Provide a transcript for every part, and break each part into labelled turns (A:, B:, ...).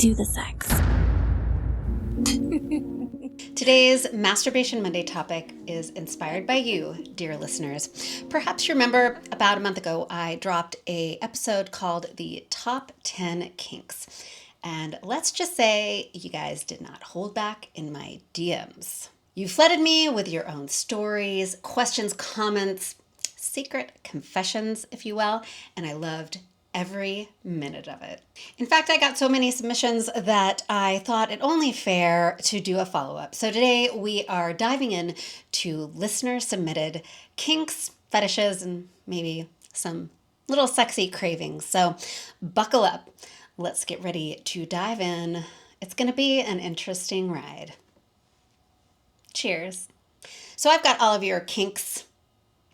A: do the sex.
B: Today's Masturbation Monday topic is inspired by you, dear listeners. Perhaps you remember about a month ago, I dropped an episode called The Top 10 Kinks. And let's just say you guys did not hold back in my DMs. You flooded me with your own stories, questions, comments, secret confessions, if you will, and I loved every minute of it. In fact, I got so many submissions that I thought it only fair to do a follow-up. So today we are diving in to listener-submitted kinks, fetishes, and maybe some little sexy cravings. So buckle up. Let's get ready to dive in. It's going to be an interesting ride. Cheers. So I've got all of your kinks,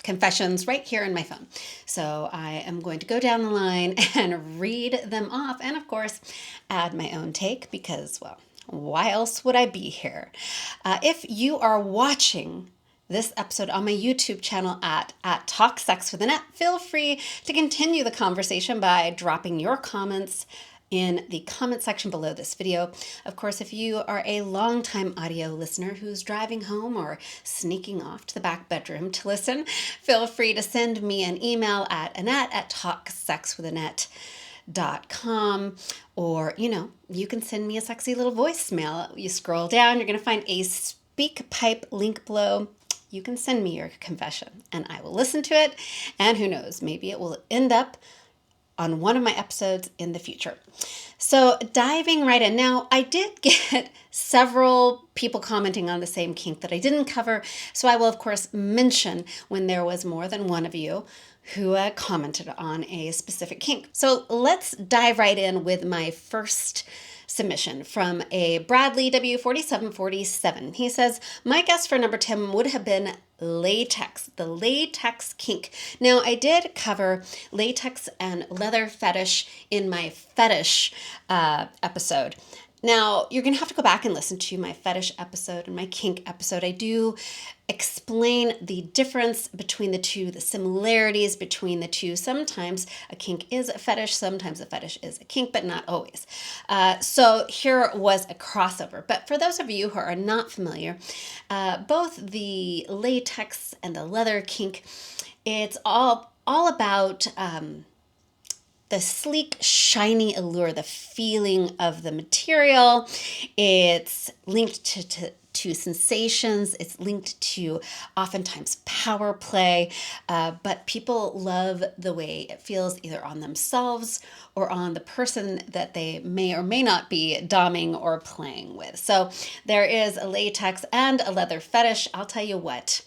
B: confessions right here in my phone. So I am going to go down the line and read them off and of course add my own take because, well, why else would I be here? If you are watching this episode on my YouTube channel at Talk Sex with Annette, feel free to continue the conversation by dropping your comments in the comment section below this video. Of course, if you are a longtime audio listener who's driving home or sneaking off to the back bedroom to listen, feel free to send me an email at annette@talksexwithannette.com, or, you can send me a sexy little voicemail. You scroll down, you're going to find a SpeakPipe link below. You can send me your confession and I will listen to it. And who knows, maybe it will end up on one of my episodes in the future. So diving right in. Now, I did get several people commenting on the same kink that I didn't cover, so I will of course mention when there was more than one of you who commented on a specific kink. So let's dive right in with my first submission from a Bradley W4747. He says, my guess for number 10 would have been latex, the latex kink. Now, I did cover latex and leather fetish in my fetish episode. Now, you're going to have to go back and listen to my fetish episode and my kink episode. I do explain the difference between the two, the similarities between the two. Sometimes a kink is a fetish, sometimes a fetish is a kink, but not always. So here was a crossover. But for those of you who are not familiar, both the latex and the leather kink, it's all about the sleek, shiny allure, the feeling of the material. It's linked to sensations. It's linked to oftentimes power play, but people love the way it feels either on themselves or on the person that they may or may not be doming or playing with. So there is a latex and a leather fetish. I'll tell you what,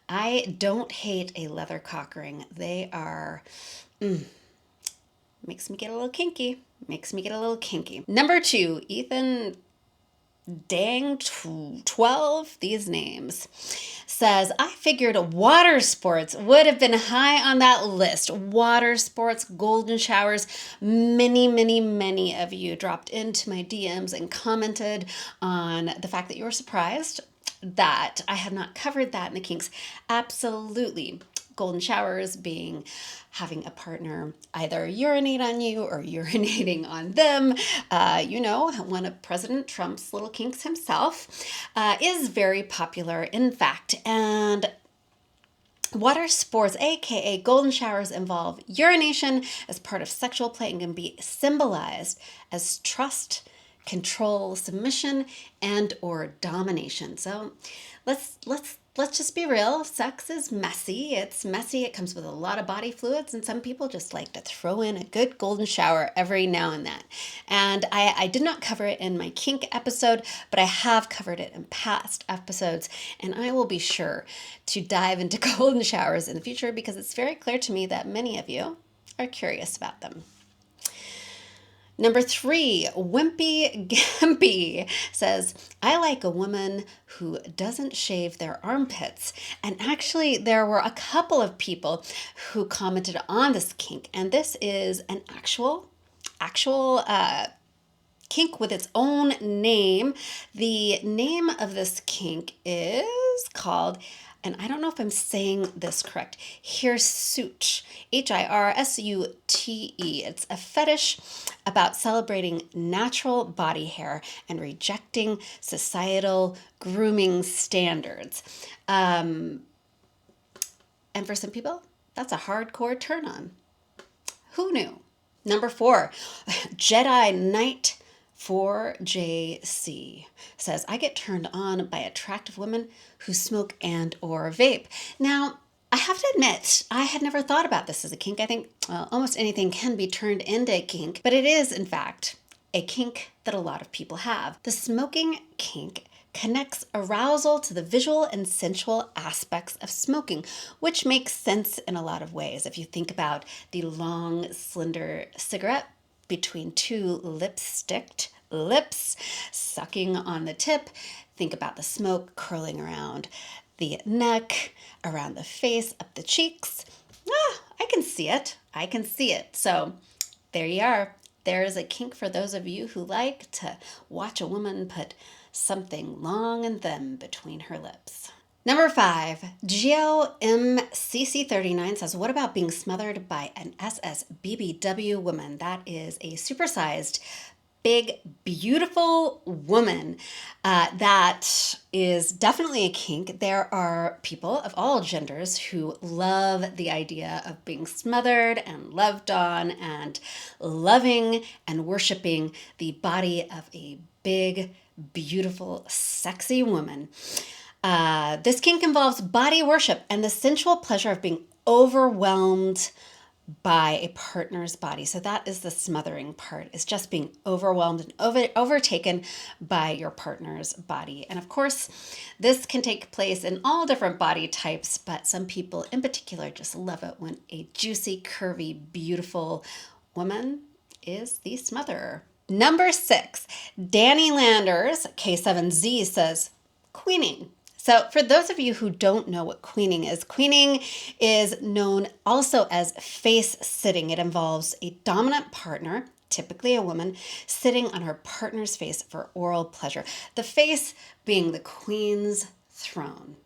B: I don't hate a leather cock ring. They are... makes me get a little kinky. Number 2, Ethan Dang 12, these names, says, I figured water sports would have been high on that list. Water sports, golden showers. Many of you dropped into my DMs and commented on the fact that you were surprised that I had not covered that in the kinks. Absolutely. Golden showers being having a partner either urinate on you or urinating on them. One of President Trump's little kinks himself is very popular, in fact. And water sports, aka golden showers, involve urination as part of sexual play and can be symbolized as trust, control, submission, and or domination. So let's just be real. Sex is messy. It's messy. It comes with a lot of body fluids, and some people just like to throw in a good golden shower every now and then. And I did not cover it in my kink episode, but I have covered it in past episodes, and I will be sure to dive into golden showers in the future because it's very clear to me that many of you are curious about them. Number 3, Wimpy Gimpy says, I like a woman who doesn't shave their armpits. And actually, there were a couple of people who commented on this kink. And this is an actual kink with its own name. The name of this kink is called and I don't know if I'm saying this correct, hirsute, Hirsute. It's a fetish about celebrating natural body hair and rejecting societal grooming standards. And for some people, that's a hardcore turn on. Who knew? Number 4, Jedi Knight 4JC says, I get turned on by attractive women who smoke and or vape. Now, I have to admit, I had never thought about this as a kink. I think almost anything can be turned into a kink, but it is, in fact, a kink that a lot of people have. The smoking kink connects arousal to the visual and sensual aspects of smoking, which makes sense in a lot of ways. If you think about the long, slender cigarette between two lipsticked lips, sucking on the tip, think about the smoke curling around the neck, around the face, up the cheeks. I can see it. I can see it. So there you are. There is a kink for those of you who like to watch a woman put something long and thin between her lips. Number 5, GeoMCC39 says, what about being smothered by an SSBBW woman? That is a supersized, big, beautiful woman. That is definitely a kink. There are people of all genders who love the idea of being smothered and loved on and loving and worshiping the body of a big, beautiful, sexy woman. This kink involves body worship and the sensual pleasure of being overwhelmed by a partner's body. So that is the smothering part, is just being overwhelmed and overtaken by your partner's body. And of course, this can take place in all different body types, but some people in particular just love it when a juicy, curvy, beautiful woman is the smotherer. Number 6, Danny Landers, K7Z, says, queening. So for those of you who don't know what queening is known also as face sitting. It involves a dominant partner, typically a woman, sitting on her partner's face for oral pleasure. The face being the queen's throne.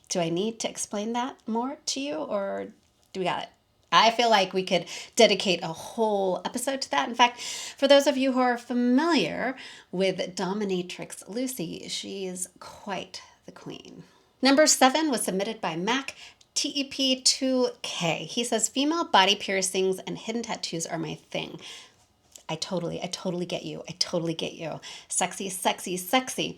B: Do I need to explain that more to you, or do we got it? I feel like we could dedicate a whole episode to that. In fact, for those of you who are familiar with dominatrix Lucy, she is quite the queen. Number 7 was submitted by Mac TEP2K. He says, female body piercings and hidden tattoos are my thing. I totally get you. I totally get you. Sexy, sexy, sexy.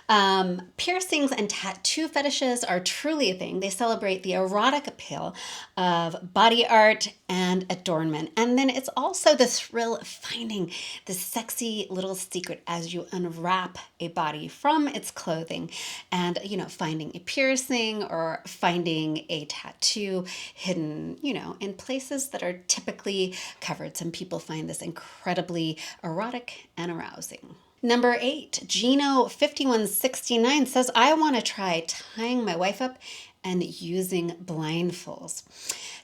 B: Piercings and tattoo fetishes are truly a thing. They celebrate the erotic appeal of body art and adornment. And then it's also the thrill of finding the sexy little secret as you unwrap a body from its clothing and, finding a piercing or finding a tattoo hidden, in places that are typically covered. Some people find this incredibly erotic and arousing. Number 8, Gino5169 says, I want to try tying my wife up and using blindfolds.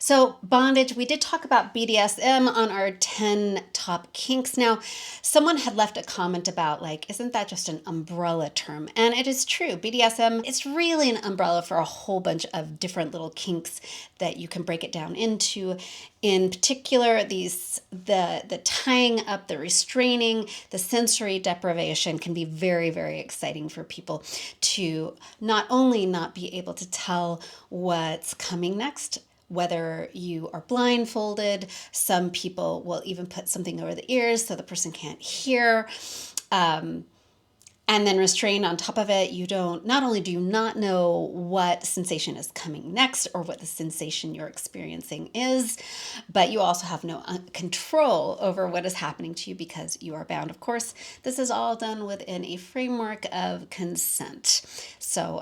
B: So bondage, we did talk about BDSM on our 10 top kinks. Now, someone had left a comment about isn't that just an umbrella term? And it is true. BDSM, it's really an umbrella for a whole bunch of different little kinks that you can break it down into. In particular, the tying up, the restraining, the sensory deprivation can be very, very exciting for people to not only not be able to tell what's coming next, whether you are blindfolded. Some people will even put something over the ears so the person can't hear. And then restrained on top of it, not only do you not know what sensation is coming next or what the sensation you're experiencing is, but you also have no control over what is happening to you because you are bound. Of course, this is all done within a framework of consent. So,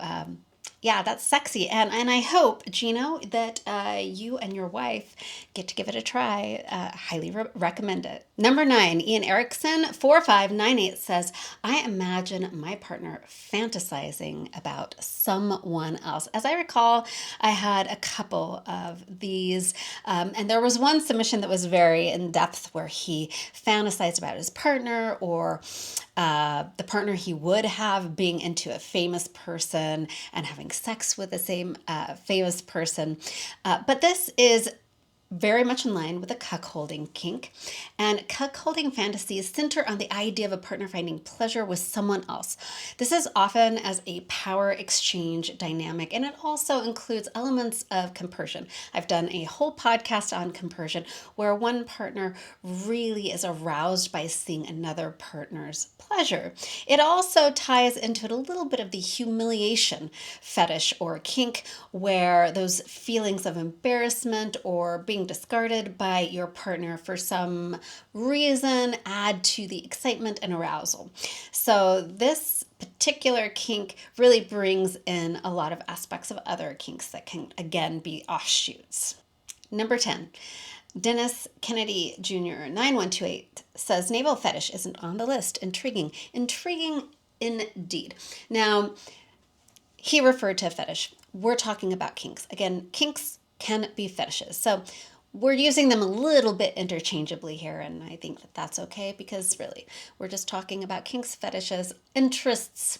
B: yeah, that's sexy. And I hope, Gino, that you and your wife get to give it a try. Highly recommend it. Number 9, Ian Erickson, 4598 says, I imagine my partner fantasizing about someone else. As I recall, I had a couple of these, and there was one submission that was very in depth where he fantasized about his partner or the partner he would have being into a famous person and having sex with the same famous person. But this is very much in line with a cuckolding kink. And cuckolding fantasies center on the idea of a partner finding pleasure with someone else. This is often as a power exchange dynamic, and it also includes elements of compersion. I've done a whole podcast on compersion where one partner really is aroused by seeing another partner's pleasure. It also ties into it a little bit of the humiliation fetish or kink, where those feelings of embarrassment or being discarded by your partner for some reason add to the excitement and arousal. So this particular kink really brings in a lot of aspects of other kinks that can again be offshoots. Number 10. Dennis Kennedy Jr. 9128 says navel fetish isn't on the list. Intriguing. Intriguing indeed. Now, he referred to a fetish. We're talking about kinks. Again, kinks can be fetishes. So we're using them a little bit interchangeably here, and I think that that's okay because really, we're just talking about kinks, fetishes, interests,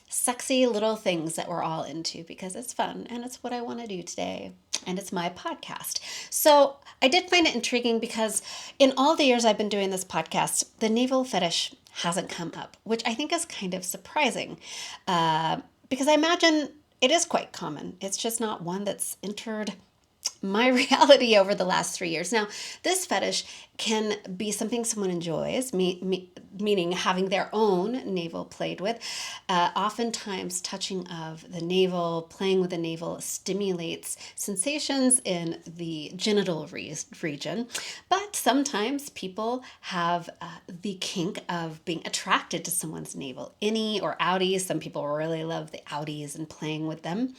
B: sexy little things that we're all into because it's fun and it's what I want to do today. And it's my podcast. So I did find it intriguing because in all the years I've been doing this podcast, the navel fetish hasn't come up, which I think is kind of surprising because I imagine it is quite common. It's just not one that's entered my reality over the last 3 years. Now, this fetish can be something someone enjoys, meaning having their own navel played with. Oftentimes, touching of the navel, playing with the navel stimulates sensations in the genital region. But sometimes people have the kink of being attracted to someone's navel, innie or outie. Some people really love the outies and playing with them.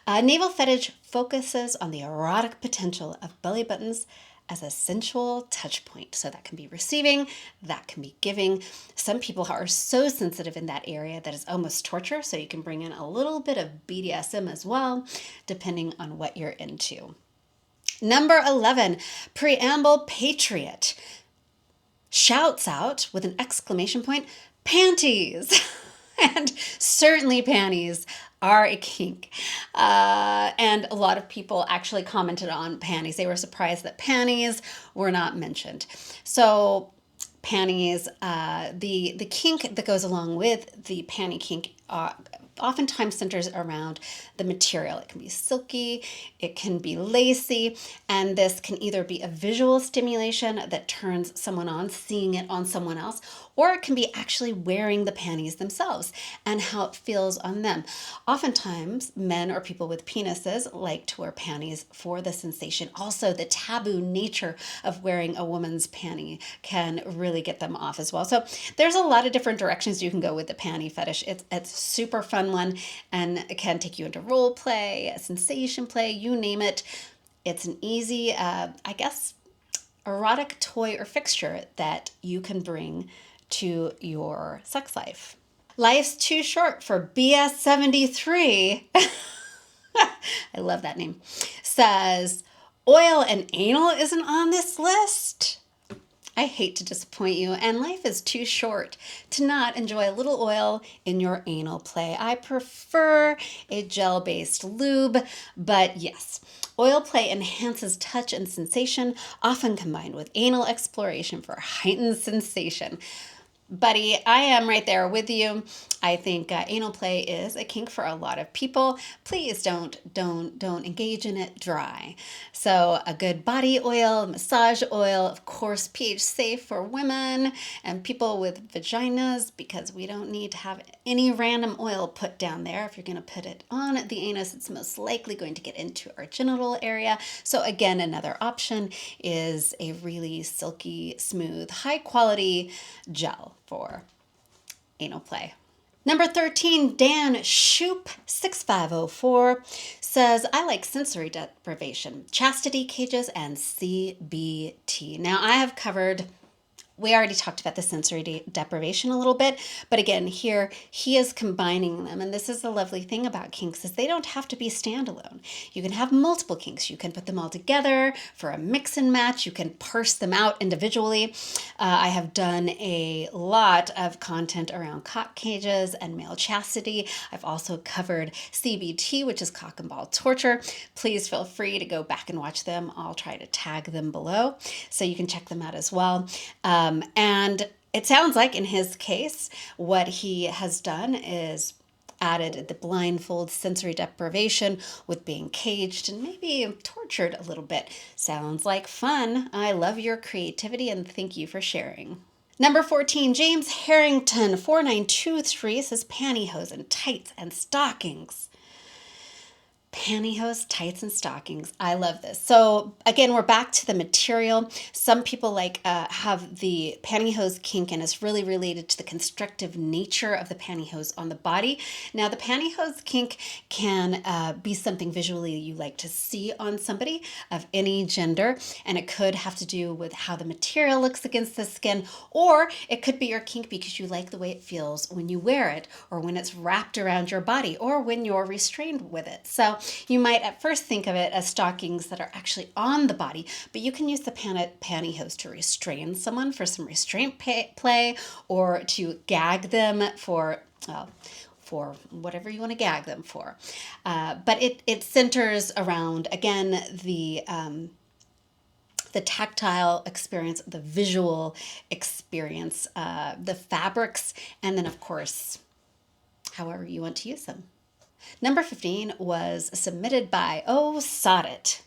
B: Navel fetish focuses on the erotic potential of belly buttons as a sensual touch point. So that can be receiving, that can be giving. Some people are so sensitive in that area that it's almost torture. So you can bring in a little bit of BDSM as well, depending on what you're into. Number 11, Preamble Patriot shouts out with an exclamation point, panties. And certainly panties are a kink. And a lot of people actually commented on panties. They were surprised that panties were not mentioned. So panties, the kink that goes along with the panty kink oftentimes centers around the material. It can be silky, it can be lacy, and this can either be a visual stimulation that turns someone on, seeing it on someone else, or it can be actually wearing the panties themselves and how it feels on them. Oftentimes, men or people with penises like to wear panties for the sensation. Also, the taboo nature of wearing a woman's panty can really get them off as well. So there's a lot of different directions you can go with the panty fetish. It's a super fun one, and it can take you into role play, sensation play, you name it. It's an easy, erotic toy or fixture that you can bring to your sex life. Life's Too Short for BS 73. I love that name. Says, oil and anal isn't on this list. I hate to disappoint you, and life is too short to not enjoy a little oil in your anal play. I prefer a gel-based lube, but yes, oil play enhances touch and sensation, often combined with anal exploration for heightened sensation. Buddy, I am right there with you. I think anal play is a kink for a lot of people. Please don't engage in it dry. So a good body oil, massage oil, of course, pH safe for women and people with vaginas, because we don't need to have any random oil put down there. If you're going to put it on the anus, it's most likely going to get into our genital area. So again, another option is a really silky, smooth, high quality gel for anal play. Number 13, Dan Shoop 6504 says, I like sensory deprivation, chastity cages, and CBT. Now, I have covered We already talked about the sensory deprivation a little bit, but again, here he is combining them. And this is the lovely thing about kinks is they don't have to be standalone. You can have multiple kinks. You can put them all together for a mix and match. You can parse them out individually. I have done a lot of content around cock cages and male chastity. I've also covered CBT, which is cock and ball torture. Please feel free to go back and watch them. I'll try to tag them below so you can check them out as well. And it sounds like in his case, what he has done is added the blindfold sensory deprivation with being caged and maybe tortured a little bit. Sounds like fun. I love your creativity and thank you for sharing. Number 14, James Harrington 4923 says pantyhose and tights and stockings. Pantyhose, tights, and stockings. I love this. So again, we're back to the material. Some people have the pantyhose kink, and it's really related to the constrictive nature of the pantyhose on the body. Now, the pantyhose kink can be something visually you like to see on somebody of any gender, and it could have to do with how the material looks against the skin, or it could be your kink because you like the way it feels when you wear it, or when it's wrapped around your body, or when you're restrained with it. So you might at first think of it as stockings that are actually on the body, but you can use the pantyhose to restrain someone for some restraint play, or to gag them for whatever you want to gag them for. But it centers around, again, the tactile experience, the visual experience, the fabrics, and then, of course, however you want to use them. Number 15 was submitted by Sod It.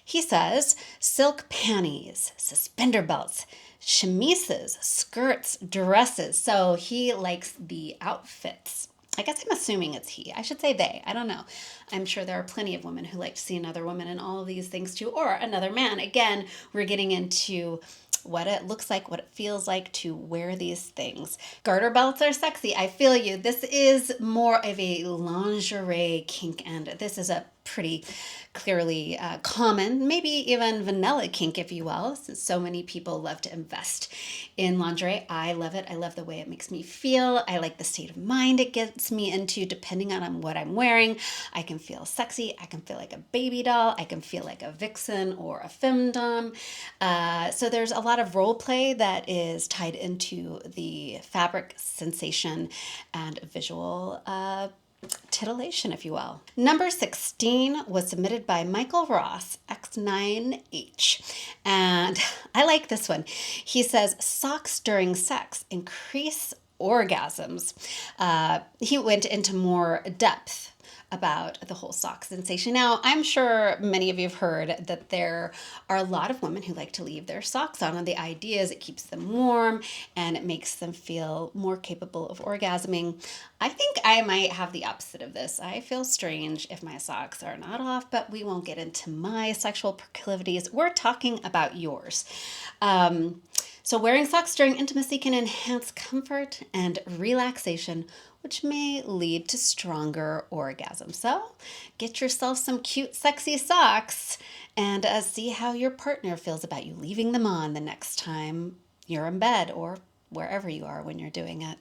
B: He says, silk panties, suspender belts, chemises, skirts, dresses. So he likes the outfits. I guess I'm assuming it's he. I should say they. I don't know. I'm sure there are plenty of women who like to see another woman in all of these things too, or another man. Again, we're getting into what it looks like, what it feels like to wear these things. Garter belts are sexy. I feel you. This is more of a lingerie kink, and this is a pretty clearly common, maybe even vanilla kink, if you will, since so many people love to invest in lingerie. I love it. I love the way it makes me feel. I like the state of mind it gets me into depending on what I'm wearing. I can feel sexy. I can feel like a baby doll. I can feel like a vixen or a femdom. So there's a lot of role play that is tied into the fabric sensation and visual titillation, if you will. Number 16 was submitted by Michael Ross, X9H. And I like this one. He says, socks during sex increase orgasms. He went into more depth about the whole sock sensation. Now, I'm sure many of you have heard that there are a lot of women who like to leave their socks on, and the idea is it keeps them warm and it makes them feel more capable of orgasming. I think I might have the opposite of this. I feel strange if my socks are not off, but we won't get into my sexual proclivities. We're talking about yours. So wearing socks during intimacy can enhance comfort and relaxation, which may lead to stronger orgasms. So get yourself some cute, sexy socks and see how your partner feels about you leaving them on the next time you're in bed or wherever you are when you're doing it.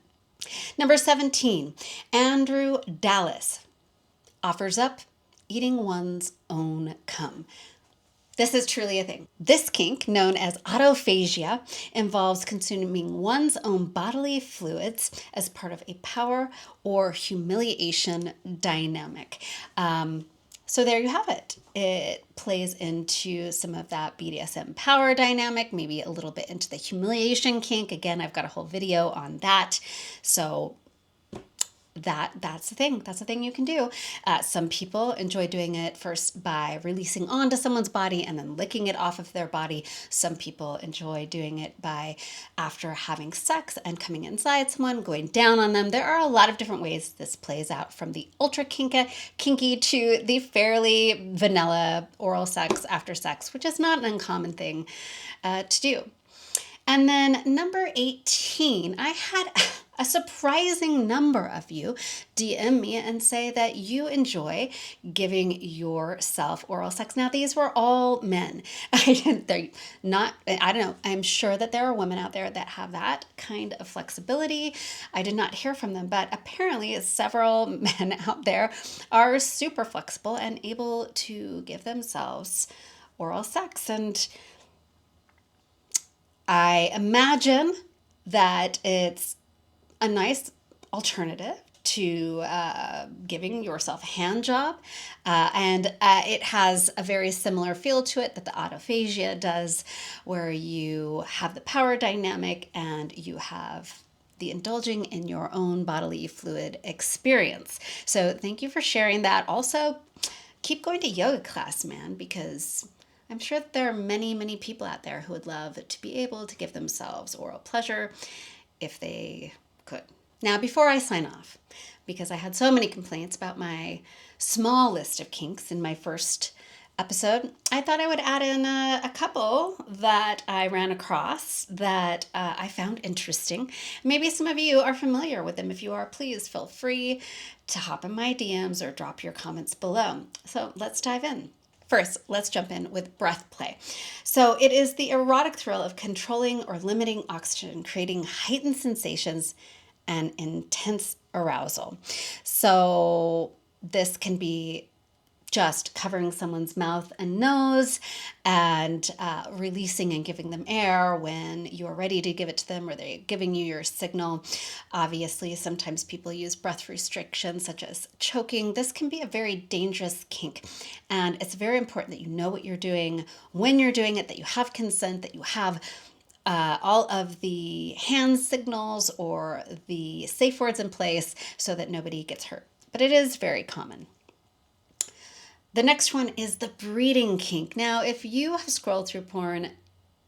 B: Number 17, Andrew Dallas offers up eating one's own cum. This is truly a thing. This kink, known as autophagia, involves consuming one's own bodily fluids as part of a power or humiliation dynamic. So there you have it. It plays into some of that BDSM power dynamic, maybe a little bit into the humiliation kink. Again, I've got a whole video on that. So that's the thing. That's the thing you can do. Some people enjoy doing it first by releasing onto someone's body and then licking it off of their body. Some people enjoy doing it by after having sex and coming inside someone, going down on them. There are a lot of different ways this plays out, from the ultra kinky to the fairly vanilla oral sex after sex, which is not an uncommon thing to do. And then number 18, I A surprising number of you DM me and say that you enjoy giving yourself oral sex. Now, these were all men. They're not, I don't know, I'm sure that there are women out there that have that kind of flexibility. I did not hear from them, but apparently several men out there are super flexible and able to give themselves oral sex. And I imagine that it's a nice alternative to giving yourself a hand job. And it has a very similar feel to it that the autophagia does, where you have the power dynamic and you have the indulging in your own bodily fluid experience. So thank you for sharing that. Also, keep going to yoga class, man, because I'm sure that there are many, many people out there who would love to be able to give themselves oral pleasure if they could. Now, before I sign off, because I had so many complaints about my small list of kinks in my first episode, I thought I would add in a couple that I ran across that I found interesting. Maybe some of you are familiar with them. If you are, please feel free to hop in my DMs or drop your comments below. So let's dive in. First, let's jump in with breath play. So it is the erotic thrill of controlling or limiting oxygen, creating heightened sensations and intense arousal. So this can be just covering someone's mouth and nose and releasing and giving them air when you're ready to give it to them or they're giving you your signal. Obviously, sometimes people use breath restrictions such as choking. This can be a very dangerous kink, and it's very important that you know what you're doing, when you're doing it, that you have consent, that you have all of the hand signals or the safe words in place so that nobody gets hurt. But it is very common. The next one is the breeding kink. Now, if you have scrolled through porn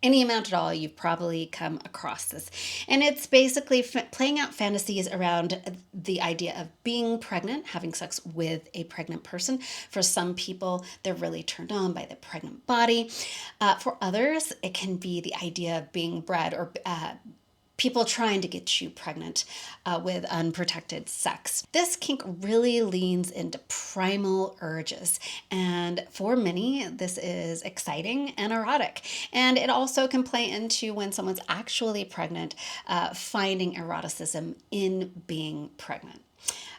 B: any amount at all, you've probably come across this. And it's basically playing out fantasies around the idea of being pregnant, having sex with a pregnant person. For some people, they're really turned on by the pregnant body. For others, it can be the idea of being bred or people trying to get you pregnant with unprotected sex. This kink really leans into primal urges, and for many, this is exciting and erotic. And it also can play into when someone's actually pregnant, finding eroticism in being pregnant.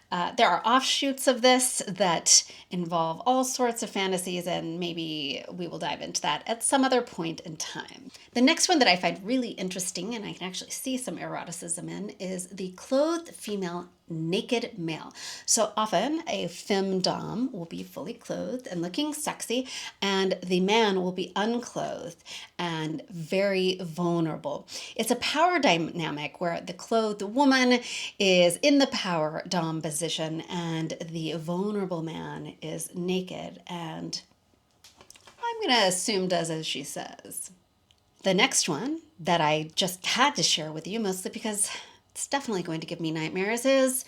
B: There are offshoots of this that involve all sorts of fantasies, and maybe we will dive into that at some other point in time. The next one that I find really interesting, and I can actually see some eroticism in, is the clothed female naked male. So often a femdom will be fully clothed and looking sexy, and the man will be unclothed and very vulnerable. It's a power dynamic where the clothed woman is in the power dom position and the vulnerable man is naked and, I'm going to assume, does as she says. The next one that I just had to share with you, mostly because it's definitely going to give me nightmares, is,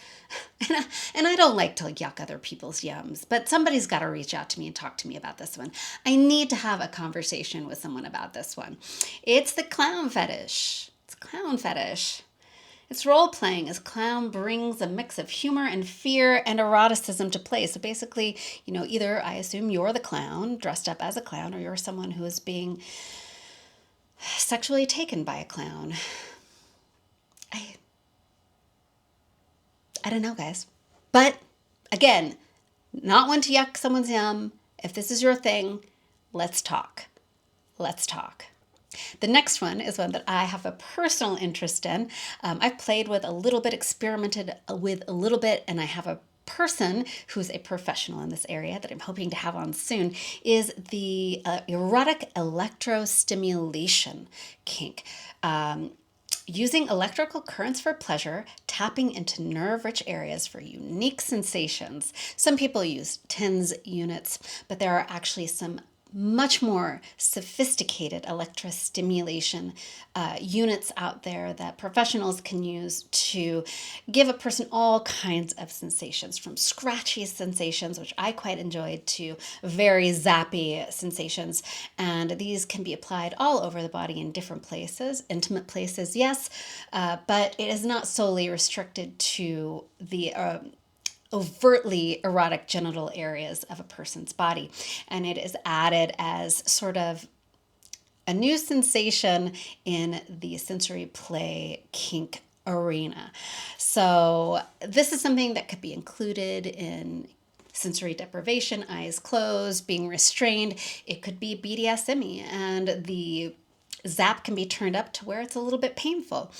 B: and I don't like to yuck other people's yums, but somebody's got to reach out to me and talk to me about this one. I need to have a conversation with someone about this one. It's the clown fetish. It's clown fetish. It's role-playing as clown brings a mix of humor and fear and eroticism to play. So basically, either I assume you're the clown dressed up as a clown, or you're someone who is being sexually taken by a clown. I don't know, guys. But again, not one to yuck someone's yum. If this is your thing, let's talk. Let's talk. The next one is one that I have a personal interest in. I've played with a little bit, experimented with a little bit, and I have a person who's a professional in this area that I'm hoping to have on soon, is the erotic electrostimulation kink. Using electrical currents for pleasure, tapping into nerve-rich areas for unique sensations. Some people use TENS units, but there are actually some much more sophisticated electrostimulation units out there that professionals can use to give a person all kinds of sensations, from scratchy sensations, which I quite enjoyed, to very zappy sensations. And these can be applied all over the body in different places, intimate places, yes, but it is not solely restricted to the overtly erotic genital areas of a person's body. And it is added as sort of a new sensation in the sensory play kink arena. So, this is something that could be included in sensory deprivation, eyes closed, being restrained. It could be BDSM, and the zap can be turned up to where it's a little bit painful.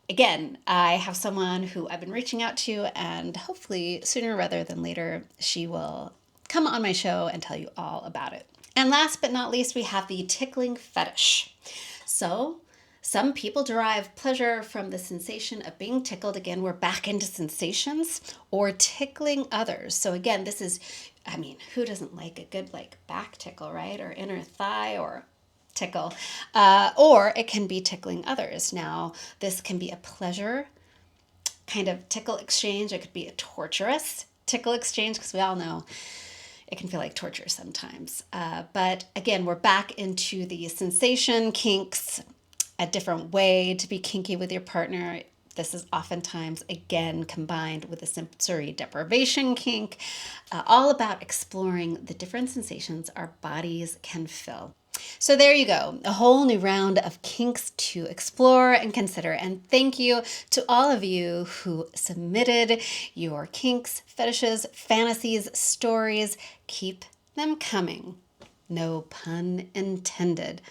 B: Again, I have someone who I've been reaching out to, and hopefully sooner rather than later, she will come on my show and tell you all about it. And last but not least, we have the tickling fetish. So, some people derive pleasure from the sensation of being tickled. Again, we're back into sensations, or tickling others. So again, this is, I mean, who doesn't like a good back tickle, right? Or inner thigh, or tickle. Or it can be tickling others. Now, this can be a pleasure kind of tickle exchange. It could be a torturous tickle exchange, because we all know it can feel like torture sometimes. But again, we're back into the sensation kinks, a different way to be kinky with your partner. This is oftentimes, again, combined with a sensory deprivation kink, all about exploring the different sensations our bodies can feel. So there you go, a whole new round of kinks to explore and consider. And thank you to all of you who submitted your kinks, fetishes, fantasies, stories. Keep them coming. No pun intended.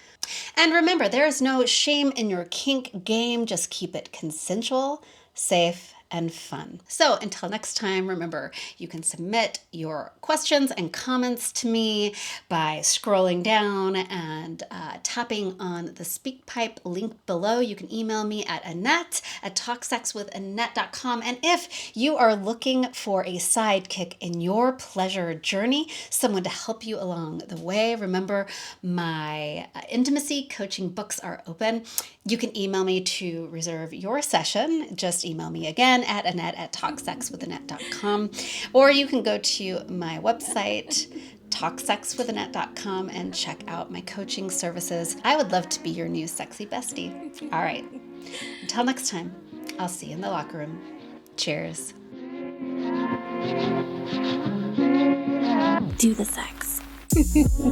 B: And remember, there is no shame in your kink game. Just keep it consensual, safe, and fun. So until next time, remember, you can submit your questions and comments to me by scrolling down and tapping on the SpeakPipe link below. You can email me at Annette@talksexwithannette.com. And if you are looking for a sidekick in your pleasure journey, someone to help you along the way, remember, my intimacy coaching books are open. You can email me to reserve your session. Just email me again at Annette@talksexwithannette.com, or you can go to my website, talksexwithannette.com, and check out my coaching services. I would love to be your new sexy bestie. All right. Until next time, I'll see you in the locker room. Cheers.
A: Do the sex.